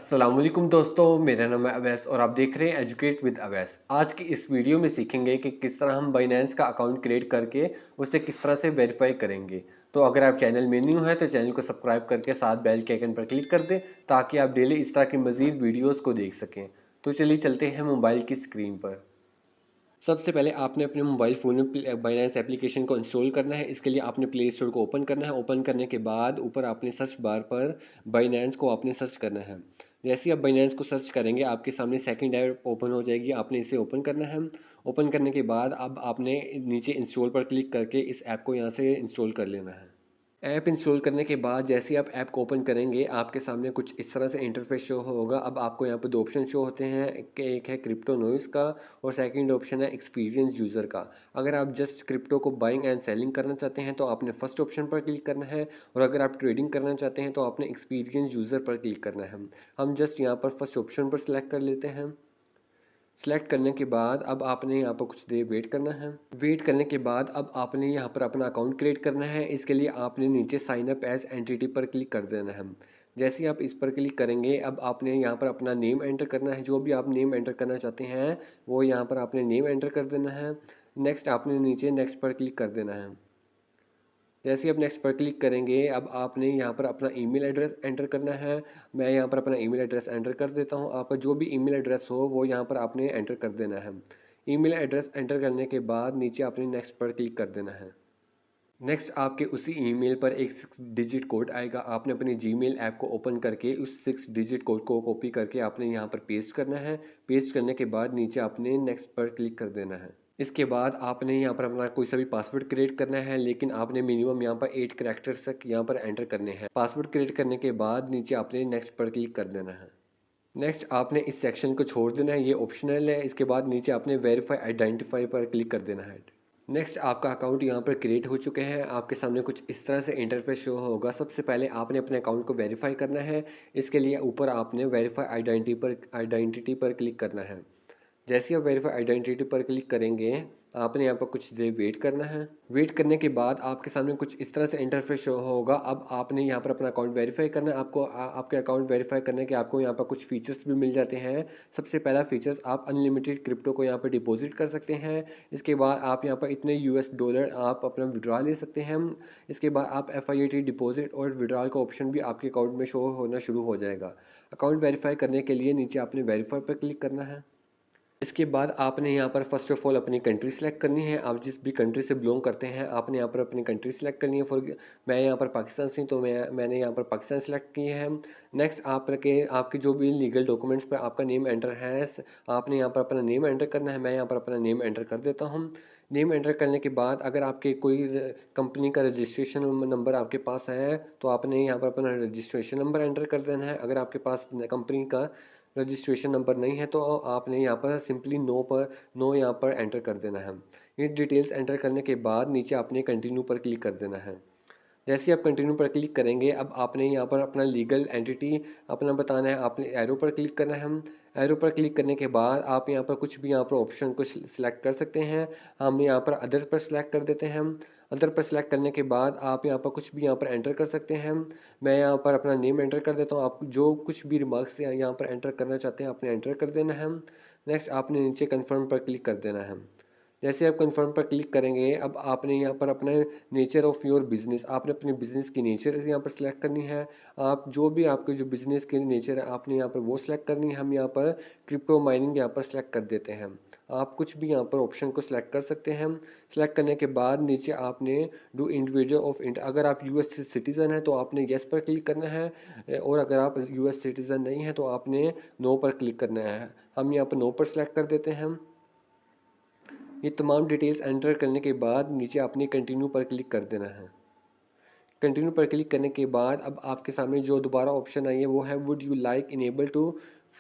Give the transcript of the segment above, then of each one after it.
अस्सलामुअलैकुम दोस्तों, मेरा नाम है अवैस और आप देख रहे हैं एजुकेट विद अवैस। आज की इस वीडियो में सीखेंगे कि किस तरह हम बाइनेंस का अकाउंट क्रिएट करके उसे किस तरह से वेरीफाई करेंगे। तो अगर आप चैनल में न्यू हैं तो चैनल को सब्सक्राइब करके साथ बेल के आइकन पर क्लिक कर दें ताकि आप डेली इस तरह की मज़ीद वीडियोज़ को देख सकें। तो चलिए चलते हैं मोबाइल की स्क्रीन पर। सबसे पहले आपने अपने मोबाइल फ़ोन में बाइनेंस एप्लीकेशन को इंस्टॉल करना है। इसके लिए आपने प्ले स्टोर को ओपन करना है। ओपन करने के बाद ऊपर आपने सर्च बार पर बाइनेंस को आपने सर्च करना है। जैसे ही आप बाइनेंस को सर्च करेंगे आपके सामने सेकंड ऐप ओपन हो जाएगी, आपने इसे ओपन करना है। ओपन करने के बाद अब आपने नीचे इंस्टॉल पर क्लिक करके इस ऐप को यहाँ से इंस्टॉल कर लेना है। ऐप इंस्टॉल करने के बाद जैसे ही आप ऐप को ओपन करेंगे आपके सामने कुछ इस तरह से इंटरफेस शो होगा। अब आपको यहाँ पर दो ऑप्शन शो होते हैं, एक है क्रिप्टो नोइस का और सेकंड ऑप्शन है एक्सपीरियंस यूज़र का। अगर आप जस्ट क्रिप्टो को बाइंग एंड सेलिंग करना चाहते हैं तो आपने फर्स्ट ऑप्शन पर क्लिक करना है और अगर आप ट्रेडिंग करना चाहते हैं तो आपने एक्सपीरियंस यूज़र पर क्लिक करना है। हम जस्ट यहाँ पर फर्स्ट ऑप्शन पर सिलेक्ट कर लेते हैं। सेलेक्ट करने के बाद अब आपने यहाँ पर कुछ देर वेट करना है। वेट करने के बाद अब आपने यहाँ पर अपना अकाउंट क्रिएट करना है। इसके लिए आपने नीचे साइन अप एज एंटिटी पर क्लिक कर देना है। जैसे ही आप इस पर क्लिक करेंगे अब आपने यहाँ पर अपना नेम एंटर करना है। जो भी आप नेम एंटर करना चाहते हैं वो यहाँ पर आपने नेम एंटर कर देना है। नेक्स्ट आपने नीचे नेक्स्ट पर क्लिक कर देना है। जैसे ही आप नेक्स्ट पर क्लिक करेंगे अब आपने यहाँ पर अपना ईमेल एड्रेस एंटर करना है। मैं यहाँ पर अपना ईमेल एड्रेस एंटर कर देता हूँ। आपका जो भी ईमेल एड्रेस हो वो यहाँ पर आपने एंटर कर देना है। ईमेल एड्रेस एंटर करने के बाद नीचे आपने नेक्स्ट पर क्लिक कर देना है। नेक्स्ट आपके उसी ईमेल पर एक 6 डिजिट कोड आएगा। आपने अपनी जीमेल ऐप को ओपन करके उस 6 डिजिट कोड को कॉपी करके आपने यहाँ पर पेस्ट करना है। पेस्ट करने के बाद नीचे आपने नेक्स्ट पर क्लिक कर देना है। इसके बाद आपने यहाँ पर अपना कोई सा भी पासवर्ड क्रिएट करना है, लेकिन आपने मिनिमम यहाँ पर 8 कैरेक्टर्स तक यहाँ पर एंटर करने हैं। पासवर्ड क्रिएट करने के बाद नीचे आपने नेक्स्ट पर क्लिक कर देना है। नेक्स्ट आपने इस सेक्शन को छोड़ देना है, ये ऑप्शनल है। इसके बाद नीचे आपने वेरीफाई आइडेंटिफाई पर क्लिक कर देना है। नेक्स्ट आपका अकाउंट यहाँ पर क्रिएट हो चुके हैं। आपके सामने कुछ इस तरह से इंटरफेस शो होगा। सबसे पहले आपने अपने अकाउंट को वेरीफाई करना है। इसके लिए ऊपर आपने वेरीफाई आइडेंटिटी पर क्लिक करना है। जैसे ही आप वेरीफाई आइडेंटिटी पर क्लिक करेंगे आपने यहाँ पर कुछ देर वेट करना है। वेट करने के बाद आपके सामने कुछ इस तरह से इंटरफेस शो होगा। अब आपने यहाँ पर अपना अकाउंट वेरीफाई करना है। आपको आपके अकाउंट वेरीफाई करने के आपको यहाँ पर कुछ फीचर्स भी मिल जाते हैं। सबसे पहला फीचर्स, आप अनलिमिटेड क्रिप्टो को यहाँ पर डिपॉजिट कर सकते हैं। इसके बाद आप यहाँ पर इतने $US आप अपना विड्रॉ ले सकते हैं। इसके बाद आप FIAT डिपॉजिट और विड्रॉल का ऑप्शन भी आपके अकाउंट में शो होना शुरू हो जाएगा। अकाउंट वेरीफाई करने के लिए नीचे आपने वेरीफाई पर क्लिक करना है। इसके बाद आपने यहाँ पर फ़र्स्ट ऑफ़ ऑल अपनी कंट्री सेलेक्ट करनी है। आप जिस भी कंट्री से बिलोंग करते हैं आपने यहाँ पर अपनी कंट्री सेलेक्ट करनी है। मैं यहाँ पर पाकिस्तान से हूँ तो मैंने यहाँ पर पाकिस्तान सेलेक्ट की है। नेक्स्ट आपके जो भी लीगल डॉक्यूमेंट्स पर आपका नेम एंटर है, आपने यहाँ पर अपना नेम एंटर करना है। मैं यहाँ पर अपना नेम एंटर कर देता हूँ। नेम एंटर करने के बाद अगर आपके कोई कंपनी का रजिस्ट्रेशन नंबर आपके पास है तो आपने यहाँ पर अपना रजिस्ट्रेशन नंबर एंटर कर देना है। अगर आपके पास कंपनी का रजिस्ट्रेशन नंबर नहीं है तो आपने यहाँ पर सिंपली नो यहाँ पर एंटर कर देना है। ये डिटेल्स एंटर करने के बाद नीचे आपने कंटिन्यू पर क्लिक कर देना है। जैसे ही आप कंटिन्यू पर क्लिक करेंगे अब आपने यहाँ पर अपना लीगल एंटिटी अपना बताना है। आपने एरो पर क्लिक करना है। एरो पर क्लिक करने के बाद आप यहाँ पर कुछ भी यहाँ पर ऑप्शन को सिलेक्ट कर सकते हैं। हम यहाँ पर अदर पर सिलेक्ट कर देते हैं। अदर पर सिलेक्ट करने के बाद आप यहाँ पर कुछ भी यहाँ पर एंटर कर सकते हैं। मैं यहाँ पर अपना नेम एंटर कर देता हूँ। आप जो कुछ भी रिमार्क्स यहाँ पर एंटर करना चाहते हैं आपने एंटर कर देना है। नेक्स्ट आपने नीचे कन्फर्म पर क्लिक कर देना है। जैसे आप कन्फर्म पर क्लिक करेंगे अब आपने यहाँ पर अपने नेचर ऑफ़ योर बिज़नेस, आपने अपने बिज़नेस की नेचर यहाँ पर सिलेक्ट करनी है। आप जो भी आपके जो बिज़नेस की नेचर है आपने यहाँ पर वो सिलेक्ट करनी है। हम यहाँ पर क्रिप्टो माइनिंग यहाँ पर सिलेक्ट कर देते हैं। आप कुछ भी यहाँ पर ऑप्शन को सिलेक्ट कर सकते हैं। सिलेक्ट करने के बाद नीचे आपने डू इंडिविजुअल ऑफ इंडिया, अगर आप US सिटीज़न हैं तो आपने येस पर क्लिक करना है और अगर आप US सिटीज़न नहीं हैं तो आपने नो पर क्लिक करना है। हम यहाँ पर नो पर सिलेक्ट कर देते हैं। ये तमाम डिटेल्स एंटर करने के बाद नीचे आपने कंटिन्यू पर क्लिक कर देना है। कंटिन्यू पर क्लिक करने के बाद अब आपके सामने जो दोबारा ऑप्शन आई है वो है would you like enable to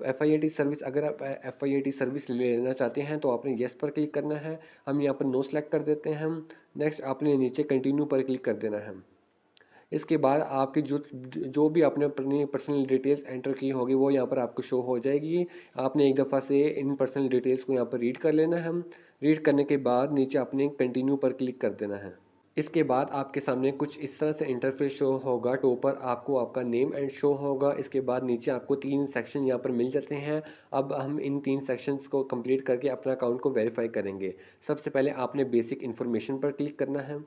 FIAT service. अगर आप FIAT सर्विस लेना चाहते हैं तो आपने येस पर क्लिक करना है। हम यहाँ पर नो सेलेक्ट कर देते हैं। नेक्स्ट आपने नीचे कंटिन्यू पर क्लिक कर देना है। इसके बाद आपकी जो जो भी आपने अपनी पर्सनल डिटेल्स एंटर की होगी वो यहाँ पर आपको शो हो जाएगी। आपने एक दफ़ा से इन पर्सनल डिटेल्स को यहाँ पर रीड कर लेना है। रीड करने के बाद नीचे आपने कंटिन्यू पर क्लिक कर देना है। इसके बाद आपके सामने कुछ इस तरह से इंटरफेस शो होगा। टॉप पर आपको आपका नेम एंड शो होगा। इसके बाद नीचे आपको 3 सेक्शन यहाँ पर मिल जाते हैं। अब हम इन 3 सेक्शंस को कंप्लीट करके अपना अकाउंट को वेरीफाई करेंगे। सबसे पहले आपने बेसिक इन्फॉर्मेशन पर क्लिक करना है।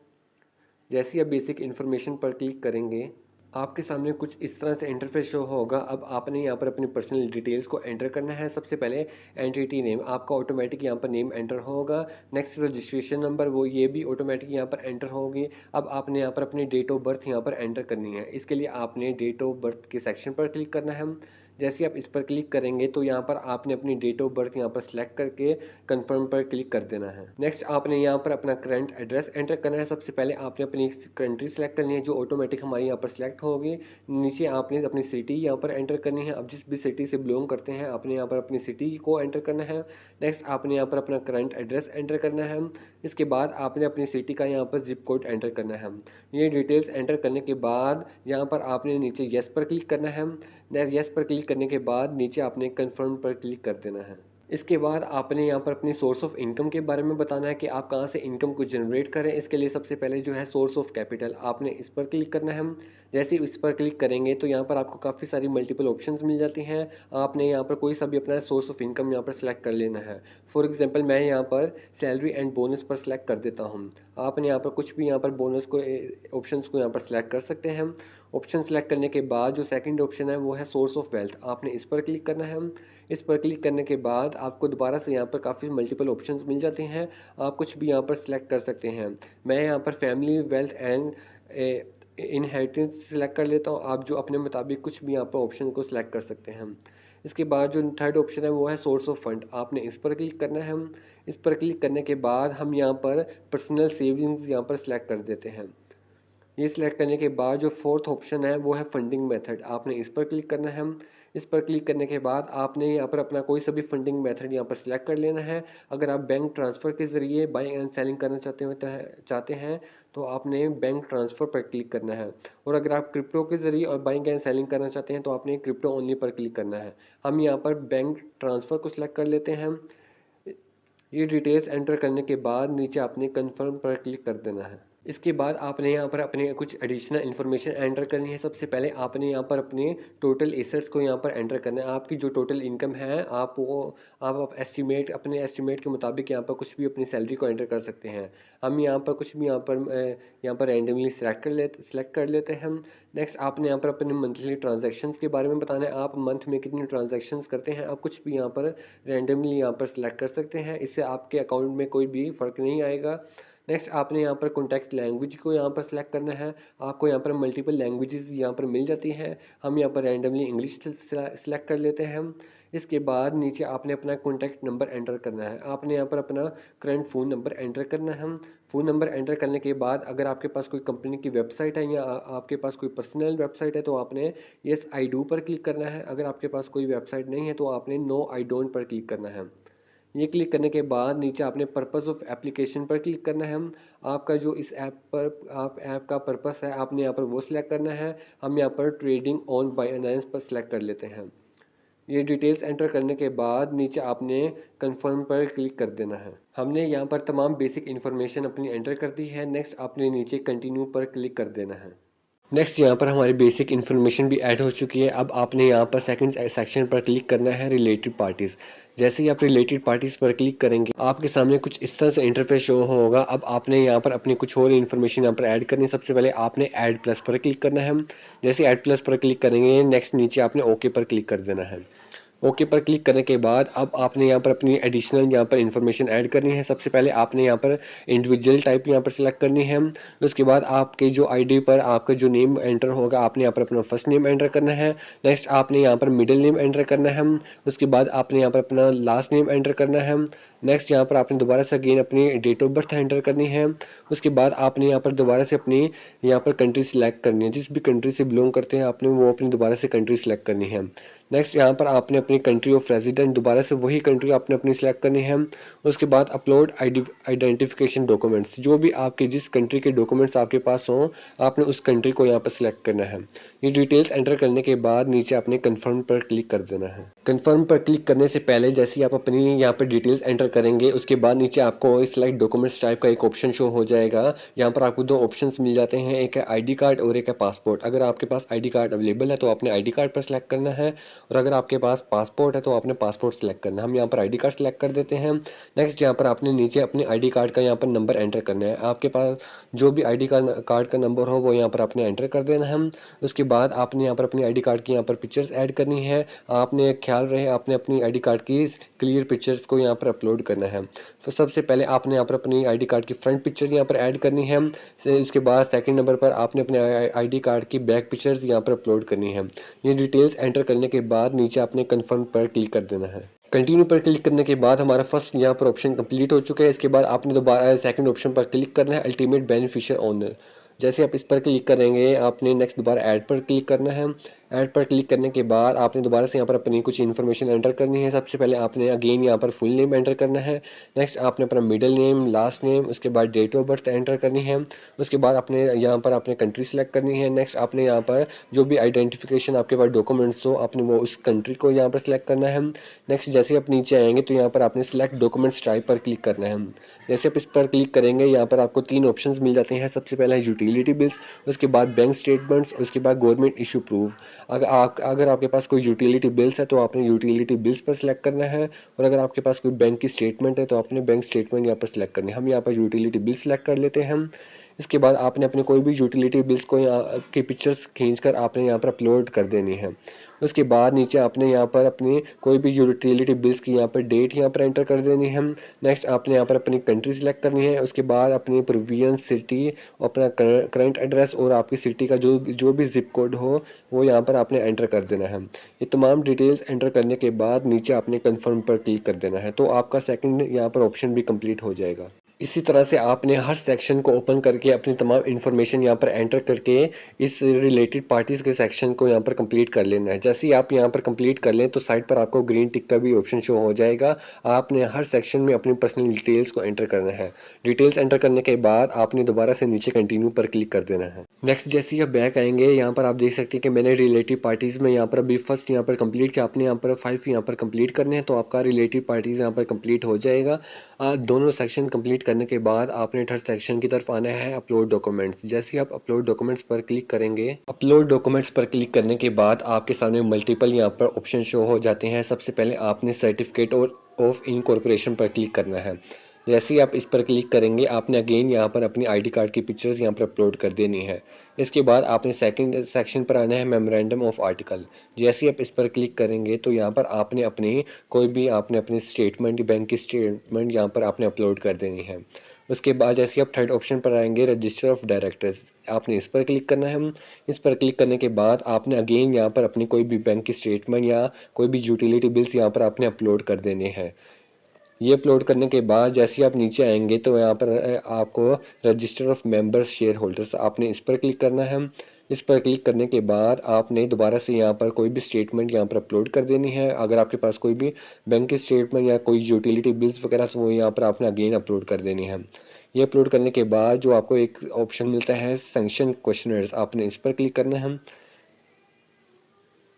जैसे ही आप बेसिक इन्फॉर्मेशन पर क्लिक करेंगे, आपके सामने कुछ इस तरह से इंटरफेस शो होगा। अब आपने यहाँ पर अपनी पर्सनल डिटेल्स को एंटर करना है। सबसे पहले एंटिटी नेम, आपका ऑटोमेटिक यहाँ पर नेम एंटर होगा। नेक्स्ट रजिस्ट्रेशन नंबर, वो ये भी ऑटोमेटिक यहाँ पर एंटर होगी। अब आपने यहाँ पर अपनी डेट ऑफ बर्थ यहाँ पर एंटर करनी है। इसके लिए आपने डेट ऑफ बर्थ के सेक्शन पर क्लिक करना है। जैसे आप इस पर क्लिक करेंगे तो यहाँ पर आपने अपनी डेट ऑफ बर्थ यहाँ पर सिलेक्ट करके कंफर्म पर क्लिक कर देना है। नेक्स्ट आपने यहाँ पर अपना करंट एड्रेस एंटर करना है। सबसे पहले आपने अपनी कंट्री सेलेक्ट करनी है जो ऑटोमेटिक हमारी यहाँ पर सिलेक्ट होगी। नीचे आपने अपनी सिटी यहाँ पर एंटर करनी है। अब जिस भी सिटी से बिलोंग करते हैं आपने यहाँ पर अपनी सिटी को एंटर करना है। नेक्स्ट आपने यहाँ पर अपना करंट एड्रेस एंटर करना है। इसके बाद आपने अपनी सिटी का यहाँ पर जिप कोड एंटर करना है। ये डिटेल्स एंटर करने के बाद यहाँ पर आपने नीचे येस पर क्लिक करना है। नेक्स्ट येस पर क्लिक करने के बाद नीचे आपने कन्फर्म पर क्लिक कर देना है। इसके बाद आपने यहाँ पर अपनी सोर्स ऑफ इनकम के बारे में बताना है कि आप कहाँ से इनकम को जनरेट करें। इसके लिए सबसे पहले जो है सोर्स ऑफ कैपिटल, आपने इस पर क्लिक करना है। जैसे ही इस पर क्लिक करेंगे तो यहाँ पर आपको काफ़ी सारी मल्टीपल ऑप्शंस मिल जाती हैं। आपने यहाँ पर कोई सा भी अपना सोर्स ऑफ इनकम यहाँ पर सेलेक्ट कर लेना है। फॉर एग्जांपल मैं यहाँ पर सैलरी एंड बोनस पर सेलेक्ट कर देता हूँ। आपने यहाँ पर कुछ भी यहाँ पर बोनस को ऑप्शंस को यहाँ पर सेलेक्ट कर सकते हैं। ऑप्शन सेलेक्ट करने के बाद जो सेकंड ऑप्शन है वो है सोर्स ऑफ वेल्थ, आपने इस पर क्लिक करना है। इस पर क्लिक करने के बाद आपको दोबारा से यहाँ पर काफ़ी मल्टीपल ऑप्शंस मिल जाते हैं। आप कुछ भी यहाँ पर सिलेक्ट कर सकते हैं। मैं यहाँ पर family wealth and inheritance select कर लेता हूँ। आप जो अपने मुताबिक कुछ भी यहाँ पर ऑप्शन को सिलेक्ट कर सकते हैं। इसके बाद जो थर्ड ऑप्शन है वो है सोर्स ऑफ फंड, आपने इस पर क्लिक करना है। इस पर क्लिक करने के बाद हम यहाँ पर पर्सनल सेविंग्स यहाँ पर सिलेक्ट कर देते हैं। ये सिलेक्ट करने के बाद जो फोर्थ ऑप्शन है वो है फंडिंग मेथड, आपने इस पर क्लिक करना है। इस पर क्लिक करने के बाद आपने यहाँ पर अपना कोई सा भी फंडिंग मेथड यहाँ पर सिलेक्ट कर लेना है। अगर आप बैंक ट्रांसफ़र के ज़रिए बाइंग एंड सेलिंग करना चाहते हैं तो आपने बैंक ट्रांसफ़र पर क्लिक करना है। और अगर आप क्रिप्टो के ज़रिए और बाइंग एंड सेलिंग करना चाहते हैं तो आपने क्रिप्टो ओनली पर क्लिक करना है। हम यहाँ पर बैंक ट्रांसफ़र को सिलेक्ट कर लेते हैं। ये डिटेल्स एंटर करने के बाद नीचे आपने कन्फर्म पर क्लिक कर देना है। इसके बाद आपने यहाँ पर अपने कुछ एडिशनल इन्फॉर्मेशन एंटर करनी है। सबसे पहले आपने यहाँ पर अपने टोटल एसेट्स को यहाँ पर एंटर करना है। आपकी जो टोटल इनकम है आप अपने एस्टिमेट के मुताबिक यहाँ पर कुछ भी अपनी सैलरी को एंटर कर सकते हैं। हम यहाँ पर कुछ भी यहाँ पर रैंडमली सेलेक्ट कर लेते हैं। नेक्स्ट आपने यहाँ पर अपने मंथली ट्रांजैक्शंस के बारे में बताना है। आप मंथ में कितनी ट्रांजैक्शंस करते हैं, आप कुछ भी यहाँ पर रैंडमली यहाँ पर सेलेक्ट कर सकते हैं। इससे आपके अकाउंट में कोई भी फ़र्क नहीं आएगा। नेक्स्ट आपने यहाँ पर कॉन्टैक्ट लैंग्वेज को यहाँ पर सेलेक्ट करना है। आपको यहाँ पर मल्टीपल लैंग्वेजेस यहाँ पर मिल जाती हैं। हम यहाँ पर रैंडमली इंग्लिश सेलेक्ट कर लेते हैं। इसके बाद नीचे आपने अपना कॉन्टैक्ट नंबर एंटर करना है। आपने यहाँ पर अपना करंट फ़ोन नंबर एंटर करना है। फ़ोन नंबर एंटर करने के बाद अगर आपके पास कोई कंपनी की वेबसाइट है या आपके पास कोई पर्सनल वेबसाइट है तो आपने येस आई डू पर क्लिक करना है। अगर आपके पास कोई वेबसाइट नहीं है तो आपने नो आई डोंट पर क्लिक करना है। ये क्लिक करने के बाद नीचे आपने पर्पस ऑफ एप्लीकेशन पर क्लिक करना है। आपका जो इस ऐप का पर्पस है आपने यहाँ पर वो सिलेक्ट करना है। हम यहाँ पर ट्रेडिंग ऑन बाइनेंस पर सिलेक्ट कर लेते हैं। ये डिटेल्स एंटर करने के बाद नीचे आपने कंफर्म पर क्लिक कर देना है। हमने यहाँ पर तमाम बेसिक इन्फॉर्मेशन अपनी एंटर कर दी है। नेक्स्ट आपने नीचे कंटिन्यू पर क्लिक कर देना है। नेक्स्ट यहाँ पर हमारी बेसिक इन्फॉर्मेशन भी ऐड हो चुकी है। अब आपने यहाँ पर सेकंड सेक्शन पर क्लिक करना है रिलेटेड पार्टीज़। जैसे ही आप रिलेटेड पार्टीज़ पर क्लिक करेंगे आपके सामने कुछ इस तरह से इंटरफेस शो होगा। अब आपने यहाँ पर अपनी कुछ और इन्फॉर्मेशन यहाँ पर ऐड करनी है। सबसे पहले आपने ऐड प्लस पर क्लिक करना है। जैसे ऐड प्लस पर क्लिक करेंगे नेक्स्ट नीचे आपने ओके पर क्लिक कर देना है। ओके पर क्लिक करने के बाद अब आपने यहाँ पर अपनी एडिशनल यहाँ पर इन्फॉर्मेशन ऐड करनी है। सबसे पहले आपने यहाँ पर इंडिविजुअल टाइप यहाँ पर सिलेक्ट करनी है। उसके बाद आपके जो आईडी पर आपका जो नेम एंटर होगा आपने यहाँ पर अपना फर्स्ट नेम एंटर करना है। नेक्स्ट आपने यहाँ पर मिडिल नेम एंटर करना है। उसके बाद आपने यहाँ पर अपना लास्ट नेम एंटर करना है। नेक्स्ट यहाँ पर आपने दोबारा से अगेन अपनी डेट ऑफ बर्थ एंटर करनी है। उसके बाद आपने यहाँ पर दोबारा से अपनी यहाँ पर कंट्री सिलेक्ट करनी है। जिस भी कंट्री से बिलोंग करते हैं आपने वो अपनी दोबारा से कंट्री सिलेक्ट करनी है। नेक्स्ट यहाँ पर आपने अपनी कंट्री ऑफ रेजिडेंट दोबारा से वही कंट्री आपने अपनी सिलेक्ट करनी है। उसके बाद अपलोड आइडेंटिफिकेशन डॉक्यूमेंट्स, जो भी आपके जिस कंट्री के डॉक्यूमेंट्स आपके पास हों आपने उस कंट्री को यहाँ पर सिलेक्ट करना है। ये डिटेल्स एंटर करने के बाद नीचे आपने कन्फर्म पर क्लिक कर देना है। कन्फर्म पर क्लिक करने से पहले जैसे ही आप अपनी यहाँ पर डिटेल्स एंटर करेंगे उसके बाद नीचे आपको सिलेक्ट डॉक्यूमेंट्स टाइप का एक ऑप्शन शो हो जाएगा। यहाँ पर आपको दो ऑप्शंस मिल जाते हैं, एक है आईडी कार्ड और एक है पासपोर्ट। अगर आपके पास आईडी कार्ड अवेलेबल है तो आपने आईडी कार्ड पर सिलेक्ट करना है, और अगर आपके पास पासपोर्ट है तो आपने पासपोर्ट सेलेक्ट करना है। हम यहाँ पर आईडी कार्ड सेलेक्ट कर देते हैं। नेक्स्ट यहाँ पर आपने नीचे अपने आईडी कार्ड का यहाँ पर नंबर एंटर करना है। आपके पास जो भी आईडी कार्ड का नंबर हो वो यहाँ पर आपने एंटर कर देना है। उसके बाद आपने यहाँ पर अपनी आईडी कार्ड की यहाँ पर पिक्चर्स ऐड करनी है। आपने ख्याल रहे आपने अपनी आईडी कार्ड की क्लियर पिक्चर्स को यहाँ पर अपलोड करना है। तो सबसे पहले आपने यहाँ पर अपनी आईडी कार्ड की फ्रंट पिक्चर यहाँ पर ऐड करनी है। इसके बाद सेकंड नंबर पर आपने अपने आईडी कार्ड की बैक पिक्चर्स यहाँ पर अपलोड करनी है। ये डिटेल्स एंटर करने के बाद नीचे आपने कन्फर्म पर क्लिक कर देना है। कंटिन्यू पर क्लिक करने के बाद हमारा फर्स्ट यहाँ पर ऑप्शन कंप्लीट हो चुका है। इसके बाद आपने दोबारा सेकंड ऑप्शन पर क्लिक करना है, अल्टीमेट बेनिफिशियल ओनर। जैसे आप इस पर क्लिक करेंगे आपने नेक्स्ट दोबारा ऐड पर क्लिक करना है। ऐड पर क्लिक करने के बाद आपने दोबारा से यहाँ पर अपनी कुछ इन्फॉर्मेशन एंटर करनी है। सबसे पहले आपने अगेन यहाँ पर फुल नेम एंटर करना है। नेक्स्ट आपने अपना मिडिल नेम, लास्ट नेम, उसके बाद डेट ऑफ बर्थ एंटर करनी है। उसके बाद आपने यहाँ पर अपने कंट्री सेलेक्ट करनी है। नेक्स्ट आपने यहाँ पर जो भी आइडेंटिफिकेशन आपके पास डॉक्यूमेंट्स हो आपने वो उस कंट्री को यहाँ पर सिलेक्ट करना है। नेक्स्ट जैसे आप नीचे आएंगे तो यहाँ पर आपने सेलेक्ट डॉक्यूमेंट्स टाइप पर क्लिक करना है। जैसे आप इस पर क्लिक करेंगे यहाँ पर आपको तीन ऑप्शंस मिल जाते हैं। सबसे पहला है यूटिलिटी बिल्स, उसके बाद बैंक स्टेटमेंट्स, उसके बाद गवर्नमेंट इशू प्रूफ। अगर आपके पास कोई यूटिलिटी बिल्स है तो आपने यूटिलिटी बिल्स पर सिलेक्ट करना है, और अगर आपके पास कोई बैंक की स्टेटमेंट है तो आपने बैंक स्टेटमेंट यहाँ पर सिलेक्ट करनी है। हम यहाँ पर यूटिलिटी बिल सिलेक्ट कर लेते हैं। इसके बाद आपने अपने कोई भी यूटिलिटी बिल्स को यहाँ की पिक्चर्स खींचकर आपने यहाँ पर अपलोड कर देनी है। उसके बाद नीचे आपने यहाँ पर अपनी कोई भी यूटिलिटी बिल्स की यहाँ पर डेट यहाँ पर एंटर कर देनी है। नेक्स्ट आपने यहाँ पर अपनी कंट्री सेलेक्ट करनी है। उसके बाद अपनी प्रोविजन सिटी, अपना करंट एड्रेस और आपकी सिटी का जो भी जिप कोड हो वो यहाँ पर आपने एंटर कर देना है। ये तमाम डिटेल्स एंटर करने के बाद नीचे आपने कन्फर्म पर क्लिक कर देना है, तो आपका सेकंड यहाँ पर ऑप्शन भी कंप्लीट हो जाएगा। इसी तरह से आपने हर सेक्शन को ओपन करके अपनी तमाम इन्फॉर्मेशन यहाँ पर एंटर करके इस रिलेटेड पार्टीज़ के सेक्शन को यहाँ पर कंप्लीट कर लेना है। जैसे ही आप यहाँ पर कंप्लीट कर लें तो साइड पर आपको ग्रीन टिक का भी ऑप्शन शो हो जाएगा। आपने हर सेक्शन में अपनी पर्सनल डिटेल्स को एंटर करना है। डिटेल्स एंटर करने के बाद आपने दोबारा से नीचे कंटिन्यू पर क्लिक कर देना है। नेक्स्ट जैसे ही आप बैक आएंगे यहाँ पर आप देख सकते हैं कि मैंने रिलेटिव पार्टीज़ में यहाँ पर अभी फर्स्ट यहाँ पर कंप्लीट किया। आपने यहाँ पर 5 यहाँ पर कंप्लीट करने हैं तो आपका रिलेटिव पार्टीज़ यहाँ पर कंप्लीट हो जाएगा। दोनों सेक्शन कंप्लीट करने के बाद आपने थर्ड सेक्शन की तरफ आना है, अपलोड डॉक्यूमेंट्स। जैसे ही आप अपलोड डॉक्यूमेंट्स पर क्लिक करेंगे, अपलोड डॉक्यूमेंट्स पर क्लिक करने के बाद आपके सामने मल्टीपल यहाँ पर ऑप्शन शो हो जाते हैं। सबसे पहले आपने सर्टिफिकेट ऑफ इनकॉर्पोरेशन पर क्लिक करना है। जैसे ही आप इस पर क्लिक करेंगे आपने अगेन यहाँ पर अपनी आईडी कार्ड की पिक्चर्स यहाँ पर अपलोड कर देनी है। इसके बाद आपने सेकंड सेक्शन पर आना है, मेमोरेंडम ऑफ आर्टिकल। जैसे ही आप इस पर क्लिक करेंगे तो यहाँ पर आपने अपनी स्टेटमेंट, बैंक की स्टेटमेंट यहाँ पर आपने अपलोड कर देनी है। उसके बाद जैसे आप थर्ड ऑप्शन पर आएंगे, रजिस्टर ऑफ डायरेक्टर्स, आपने इस पर क्लिक करना है। इस पर क्लिक करने के बाद आपने अगेन यहाँ पर अपनी कोई भी बैंक की स्टेटमेंट या कोई भी यूटिलिटी बिल्स यहाँ पर आपने अपलोड कर देने हैं। ये अपलोड करने के बाद जैसे आप नीचे आएंगे तो यहाँ पर आपको register of members share holders, आपने इस पर क्लिक करना है। इस पर क्लिक करने के बाद आपने दोबारा से यहाँ पर कोई भी स्टेटमेंट यहाँ पर अपलोड कर देनी है। अगर आपके पास कोई भी बैंक की स्टेटमेंट या कोई यूटिलिटी बिल्स वगैरह तो वो यहाँ पर आपने अगेन अपलोड कर देनी है। ये अपलोड करने के बाद जो आपको एक ऑप्शन मिलता है सैंक्शन क्वेश्चनर्स, आपने इस पर क्लिक करना है।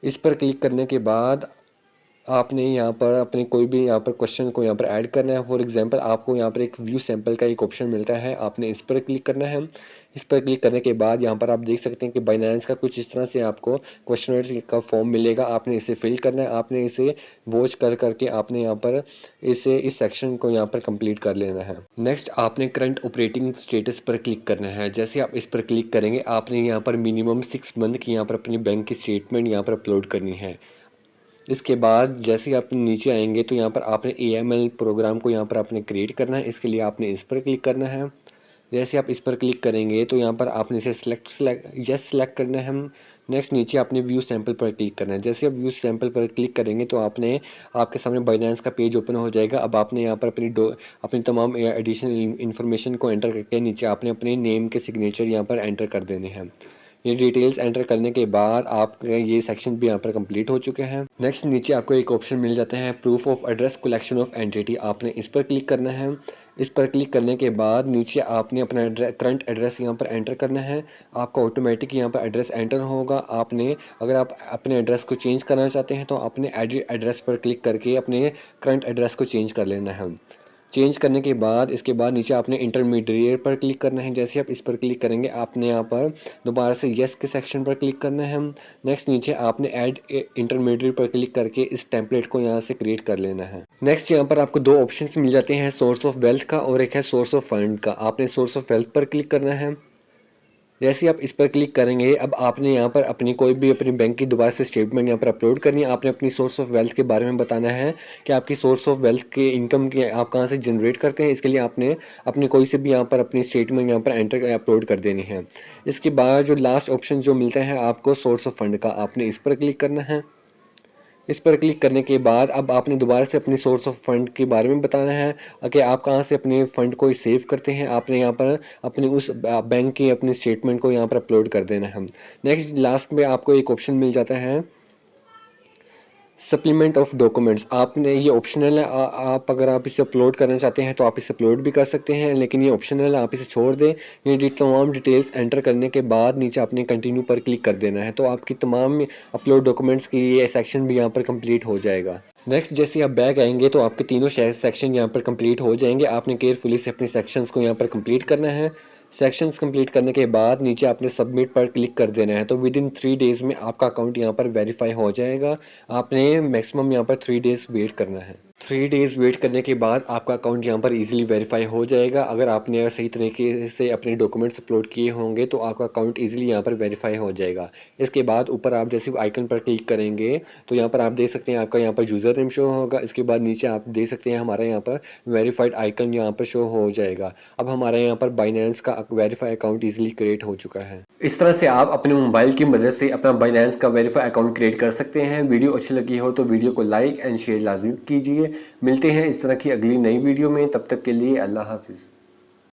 इस पर क्लिक करने के बाद आपने यहाँ पर अपने कोई भी यहाँ पर क्वेश्चन को यहाँ पर ऐड करना है। फॉर एग्जांपल आपको यहाँ पर एक व्यू सैंपल का एक ऑप्शन मिलता है, आपने इस पर क्लिक करना है। इस पर क्लिक करने के बाद यहाँ पर आप देख सकते हैं कि बाइनेंस का कुछ इस तरह से आपको क्वेश्चनर्स का फॉर्म मिलेगा। आपने इसे फिल करना है। आपने इसे वॉच करके आपने यहाँ पर इस सेक्शन को यहाँ पर कंप्लीट कर लेना है। नेक्स्ट आपने करंट ऑपरेटिंग स्टेटस पर क्लिक करना है। जैसे आप इस पर क्लिक करेंगे आपने यहाँ पर मिनिमम 6 मंथ की यहाँ पर अपनी बैंक की स्टेटमेंट यहाँ पर अपलोड करनी है। इसके बाद जैसे ही आप नीचे आएंगे तो यहाँ पर आपने AML प्रोग्राम को यहाँ पर आपने क्रिएट करना है। इसके लिए आपने इस पर क्लिक करना है। जैसे आप इस पर क्लिक करेंगे तो यहाँ पर आपने इसे सेलेक्ट करना है। नेक्स्ट नीचे आपने व्यू सैंपल पर क्लिक करना है। जैसे आप व्यू सैंपल पर क्लिक करेंगे तो आपके सामने बाइनेंस का पेज ओपन हो जाएगा। अब आपने यहाँ पर अपनी तमाम एडिशनल इन्फॉर्मेशन को एंटर करके नीचे आपने अपने नेम के सिग्नेचर यहाँ पर एंटर कर देने हैं। ये डिटेल्स एंटर करने के बाद आपके ये सेक्शन भी यहाँ पर कंप्लीट हो चुके हैं। नेक्स्ट नीचे आपको एक ऑप्शन मिल जाता है, proof of address collection of entity, आपने इस पर क्लिक करना है। इस पर क्लिक करने के बाद नीचे आपने अपना करंट एड्रेस यहाँ पर एंटर करना है। आपका ऑटोमेटिक यहाँ पर एड्रेस एंटर होगा। आपने अगर आप अपने एड्रेस को चेंज करना चाहते हैं तो अपने एड्रेस पर क्लिक करके अपने करंट एड्रेस को चेंज कर लेना है। चेंज करने के बाद इसके बाद नीचे आपने इंटरमीडिएट पर क्लिक करना है। जैसे आप इस पर क्लिक करेंगे आपने यहाँ पर दोबारा से येस के सेक्शन पर क्लिक करना है। नेक्स्ट नीचे आपने ऐड इंटरमीडिएट पर क्लिक करके इस टेम्पलेट को यहाँ से क्रिएट कर लेना है। नेक्स्ट यहाँ पर आपको दो ऑप्शंस मिल जाते हैं, सोर्स ऑफ वेल्थ का और एक है सोर्स ऑफ फंड का। आपने सोर्स ऑफ वेल्थ पर क्लिक करना है। जैसे आप इस पर क्लिक करेंगे अब आपने यहाँ पर अपनी कोई भी अपनी बैंक की दोबारा से स्टेटमेंट यहाँ पर अपलोड करनी है। आपने अपनी सोर्स ऑफ वेल्थ के बारे में बताना है कि आपकी सोर्स ऑफ वेल्थ के इनकम की आप कहाँ से जनरेट करते हैं। इसके लिए आपने अपने कोई से भी यहाँ पर अपनी स्टेटमेंट यहाँ पर एंटर अपलोड कर देनी है। इसके बाद जो लास्ट ऑप्शन जो मिलता है आपको सोर्स ऑफ फंड का, आपने इस पर क्लिक करना है। इस पर क्लिक करने के बाद अब आपने दोबारा से अपनी सोर्स ऑफ फंड के बारे में बताना है कि आप कहाँ से अपने फ़ंड को सेव करते हैं। आपने यहाँ पर अपनी उस बैंक की अपनी स्टेटमेंट को यहाँ पर अपलोड कर देना है। नेक्स्ट लास्ट में आपको एक ऑप्शन मिल जाता है सप्लीमेंट ऑफ डॉक्यूमेंट्स। आपने ये ऑप्शनल है, आप अगर आप इसे अपलोड करना चाहते हैं तो आप इसे अपलोड भी कर सकते हैं, लेकिन ये ऑप्शनल है, आप इसे छोड़ दें। ये तमाम डिटेल्स एंटर करने के बाद नीचे आपने कंटिन्यू पर क्लिक कर देना है, तो आपकी तमाम अपलोड डॉक्यूमेंट्स की ये सेक्शन भी यहाँ पर कंप्लीट हो जाएगा। नेक्स्ट जैसे आप बैक आएंगे तो आपके तीनों सेक्शन यहाँ पर कंप्लीट हो जाएंगे। आपने केयरफुली से अपने सेक्शंस को यहाँ पर कंप्लीट करना है। सेक्शंस कंप्लीट करने के बाद नीचे आपने सबमिट पर क्लिक कर देना है, तो विद इन 3 डेज़ में आपका अकाउंट यहाँ पर वेरीफाई हो जाएगा। आपने मैक्सिमम यहाँ पर 3 डेज़ वेट करना है। 3 डेज़ वेट करने के बाद आपका अकाउंट यहाँ पर इजीली वेरीफाई हो जाएगा। अगर आपने सही तरीके से अपने डॉक्यूमेंट्स अपलोड किए होंगे तो आपका अकाउंट इजीली यहाँ पर वेरीफाई हो जाएगा। इसके बाद ऊपर आप जैसे आइकन पर क्लिक करेंगे तो यहाँ पर आप देख सकते हैं आपका यहाँ पर यूज़र नेम शो होगा। इसके बाद नीचे आप देख सकते हैं हमारा यहाँ पर वेरीफाइड आइकन यहाँ पर शो हो जाएगा। अब हमारा यहाँ पर बाइनेंस का वेरीफाई अकाउंट इजीली क्रिएट हो चुका है। इस तरह से आप अपने मोबाइल की मदद से अपना बाइनेंस का वेरीफाई अकाउंट क्रिएट कर सकते हैं। वीडियो अच्छी लगी हो तो वीडियो को लाइक एंड शेयर लाजमी कीजिए। मिलते हैं इस तरह की अगली नई वीडियो में, तब तक के लिए अल्लाह हाफिज़।